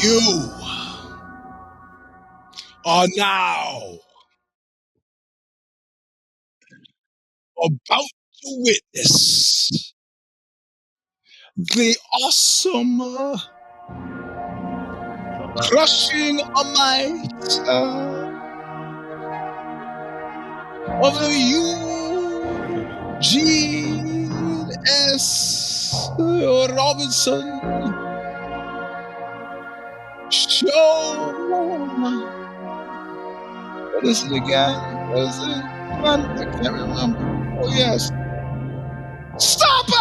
You are now about to witness the awesome crushing might of the Eugene S. Robinson show. What is it again? What is it? I can't remember. Oh, yes. Stomper!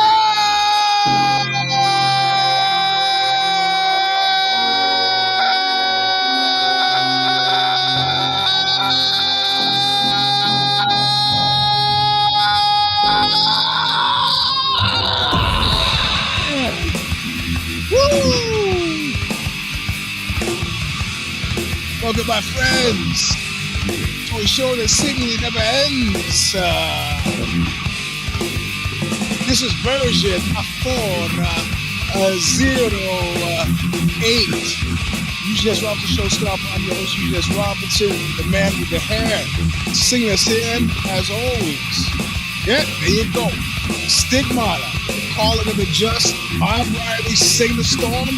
Woo! Welcome, my friends, to a show that seemingly never ends. This is version 408. Eugene S. Robinson Show Stomper. I'm your host, Eugene S. Robinson, the man with the hair. Singing us in, as always. Yeah, there you go. Stigmata. Call it a just. I'm Riley Sing the Storm,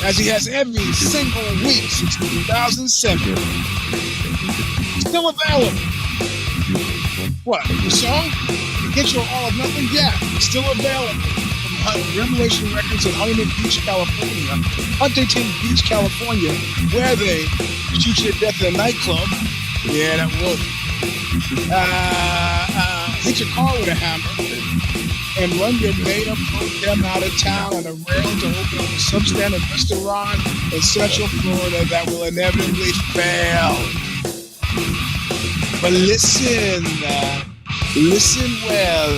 as he has every single week since 2007. Still available. What? The song? Get Your All or Nothing? Yeah, still available. From Revelation Records in Huntington Beach, California. Huntington Beach, California, where they shoot you to death in a nightclub. Yeah, that would. Hit your car with a hammer and run your made-up program out of town on a rail to open up a substandard restaurant in Central Florida that will inevitably fail. But listen well.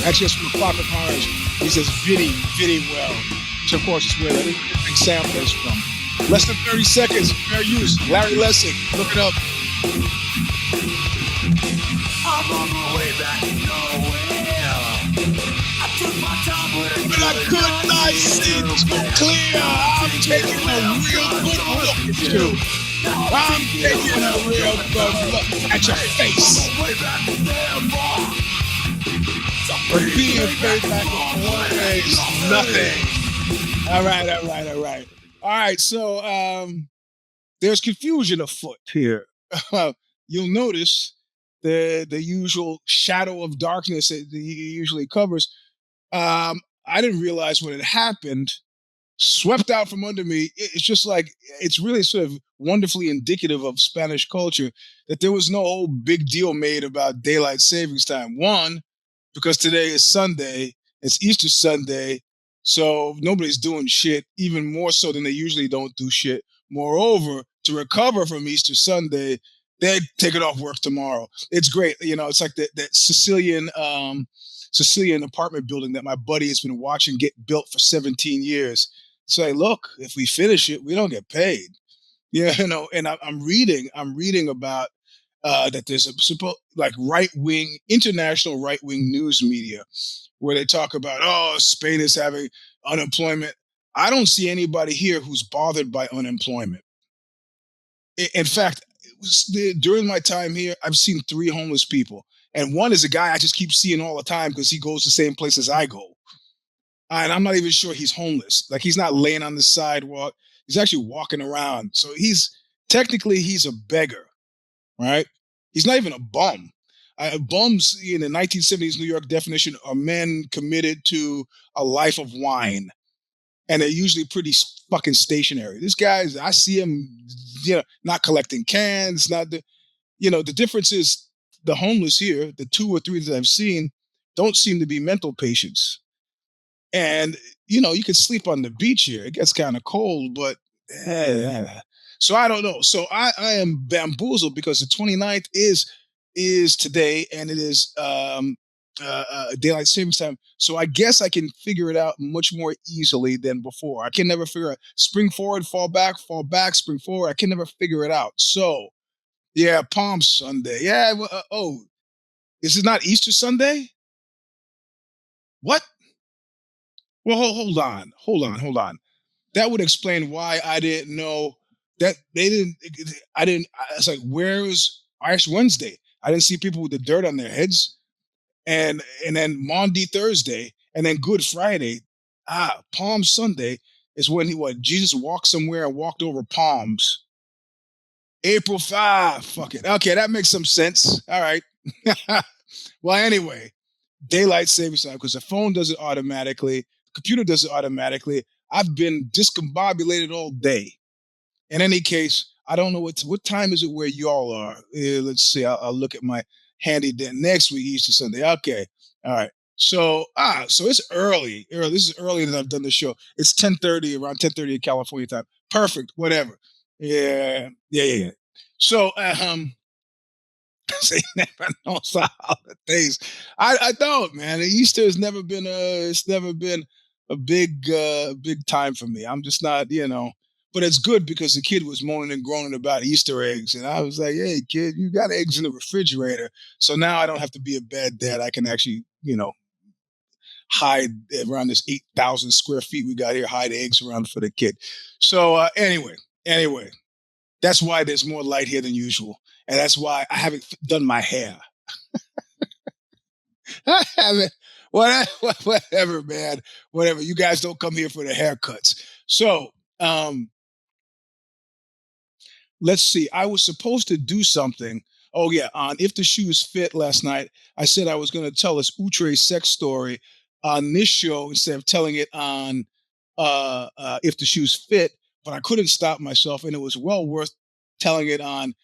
Actually, it's from the Clockwork Orange. He says very well. Which, of course, is where the example is from. Less than 30 seconds, fair use. Larry Lessig, look it up. I'm on my way back nowhere. I took my time with it, but I could not see too clear. I'm taking a real good look at you. I'm taking a real good look at your face. But being paid back always nothing. All right. So there's confusion afoot here. You'll notice the usual shadow of darkness that he usually covers. I didn't realize when it happened, swept out from under me. It's just like, it's really sort of wonderfully indicative of Spanish culture that there was no whole big deal made about daylight savings time. One, because today is Sunday, it's Easter Sunday, so nobody's doing shit, even more so than they usually don't do shit. Moreover, to recover from Easter Sunday, they take it off work tomorrow. It's great. You know, it's like that Sicilian apartment building that my buddy has been watching get built for 17 years. Say, look, if we finish it, we don't get paid. Yeah, you know, and I'm reading about that there's a international right-wing news media where they talk about, oh, Spain is having unemployment. I don't see anybody here who's bothered by unemployment. In fact, during my time here, I've seen 3 homeless people. And one is a guy I just keep seeing all the time because he goes the same places I go. And I'm not even sure he's homeless. Like, he's not laying on the sidewalk. He's actually walking around. So he's a beggar, right? He's not even a bum. Bums in the 1970s New York definition are men committed to a life of wine. And they're usually pretty fucking stationary. This guy, I see him, not collecting cans, the difference is the homeless here, the 2 or 3 that I've seen, don't seem to be mental patients. And, you can sleep on the beach here. It gets kind of cold, but so I don't know. So I am bamboozled because the 29th is today, and it is daylight savings time. So I guess I can figure it out much more easily than before. I can never figure out spring forward, fall back, spring forward. I can never figure it out. So yeah, Palm Sunday. Yeah. This is not Easter Sunday? What? Well, hold on. That would explain why I didn't know that they didn't. I didn't. I was like, where is Ash Wednesday? I didn't see people with the dirt on their heads, and then Maundy Thursday, and then Good Friday. Palm Sunday is when Jesus walked somewhere and walked over palms. April 5. Fuck it. Okay, that makes some sense. All right. Well, anyway, daylight savings time because the phone does it automatically, the computer does it automatically. I've been discombobulated all day. In any case, I don't know what time is it where y'all are. Let's see. I'll look at my handy then next week, Easter Sunday. Okay. All right. So it's early. This is earlier than I've done the show. It's 10:30, around 10:30 in California time. Perfect. Whatever. Yeah. So they never knows the holidays. I don't, man. Easter has never been a big time for me. I'm just not, But it's good because the kid was moaning and groaning about Easter eggs, and I was like, "Hey, kid, you got eggs in the refrigerator." So now I don't have to be a bad dad. I can actually, hide around this 8,000 square feet we got here. Hide eggs around for the kid. So anyway, that's why there's more light here than usual. And that's why I haven't done my hair. I haven't. Whatever, man. Whatever. You guys don't come here for the haircuts. So, let's see. I was supposed to do something. Oh, yeah. On If the Shoes Fit last night, I said I was going to tell this outre sex story on this show instead of telling it on If the Shoes Fit, but I couldn't stop myself. And it was well worth telling it on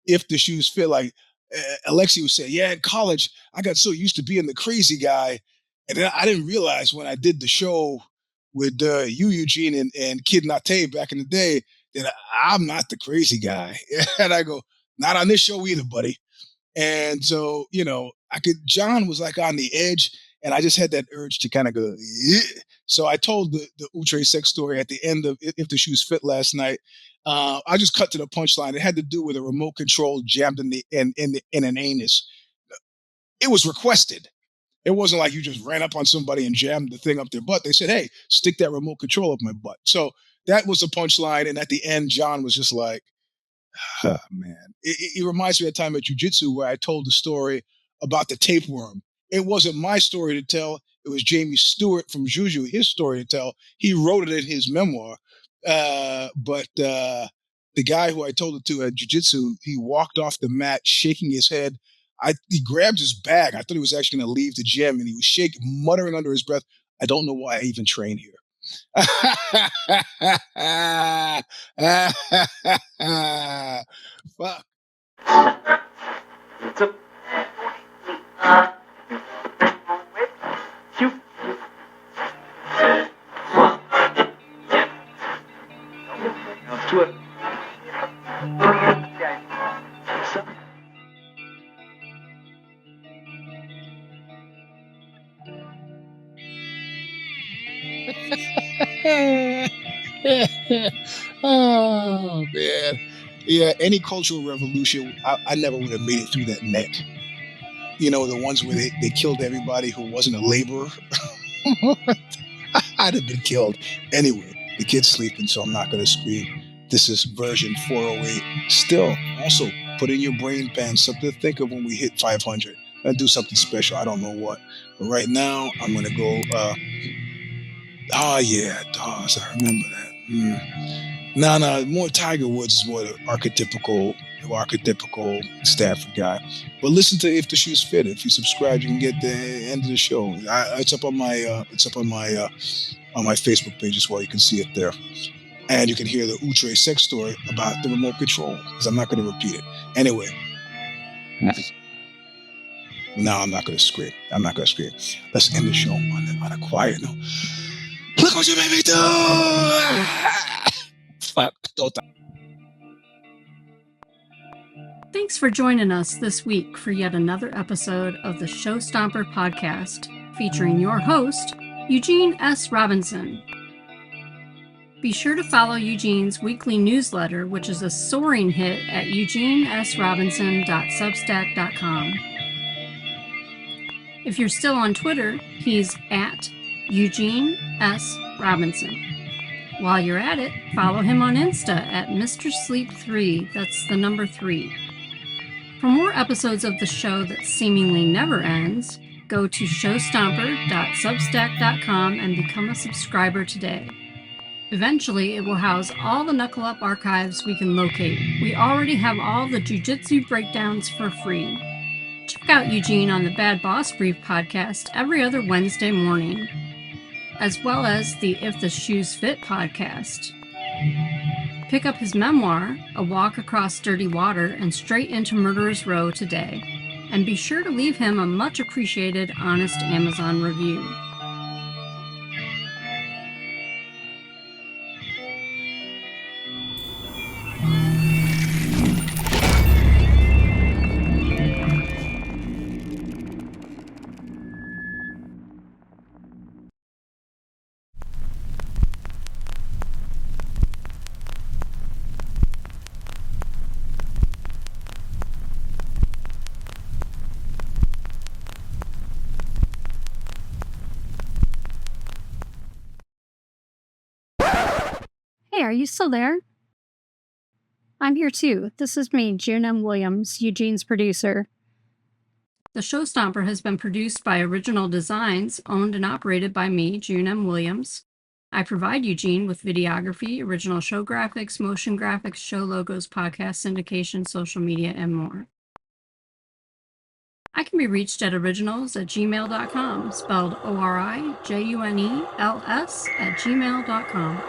If the Shoes Fit. Like Alexi would say, yeah, in college, I got so used to being the crazy guy. And then I didn't realize when I did the show with Eugene and Kid Nate back in the day, that I'm not the crazy guy. And I go, not on this show either, buddy. And so, John was like on the edge, and I just had that urge to kind of go, yeah. So I told the outre sex story at the end of If the Shoes Fit last night. I just cut to the punchline. It had to do with a remote control jammed in an anus. It was requested. It wasn't like you just ran up on somebody and jammed the thing up their butt. They said, hey, stick that remote control up my butt. So that was the punchline. And at the end, John was just like, man. It reminds me of a time at jiu-jitsu where I told the story about the tapeworm. It wasn't my story to tell. It was Jamie Stewart from Juju, his story to tell. He wrote it in his memoir. But the guy who I told it to at jiu-jitsu, he walked off the mat shaking his head. He grabbed his bag. I thought he was actually going to leave the gym, and he was shaking, muttering under his breath, I don't know why I even train here. Fuck. Oh man, yeah. Any cultural revolution, I never would have made it through that net. The ones where they killed everybody who wasn't a laborer. I'd have been killed anyway. The kid's sleeping, so I'm not going to scream. This is version 408. Still, also put in your brain pan something to think of when we hit 500. I'm gonna do something special. I don't know what, but right now I'm gonna go. Yeah, DAWs. I remember that. No, more Tiger Woods is more the archetypical Stafford guy. But listen to If the Shoes Fit. If you subscribe, you can get the end of the show. It's up on my Facebook page as well. You can see it there, and you can hear the outre sex story about the remote control. Because I'm not going to repeat it anyway. No, I'm not going to scream. Let's end the show on a quiet note. Look what you made me do! Fuck. Thanks for joining us this week for yet another episode of the Show Stomper podcast, featuring your host, Eugene S. Robinson. Be sure to follow Eugene's weekly newsletter, which is a soaring hit at eugenesrobinson.substack.com. If you're still on Twitter, he's at Eugene S. Robinson. While you're at it, follow him on Insta at Mr. Sleep 3. That's the number 3. For more episodes of the show that seemingly never ends, go to showstomper.substack.com and become a subscriber today. Eventually, it will house all the Knuckle Up archives we can locate. We already have all the jiu-jitsu breakdowns for free. Check out Eugene on the Bad Boss Brief podcast every other Wednesday morning, as well as the If the Shoes Fit podcast. Pick up his memoir, A Walk Across Dirty Water and Straight into Murderer's Row today, and be sure to leave him a much appreciated honest Amazon review. Hey, are you still there? I'm here too. This is me, June M. Williams, Eugene's producer. The Show Stomper has been produced by Original Designs, owned and operated by me, June M. Williams. I provide Eugene with videography, original show graphics, motion graphics, show logos, podcast syndication, social media, and more. I can be reached at originals@gmail.com, spelled ORIJUNELS @gmail.com.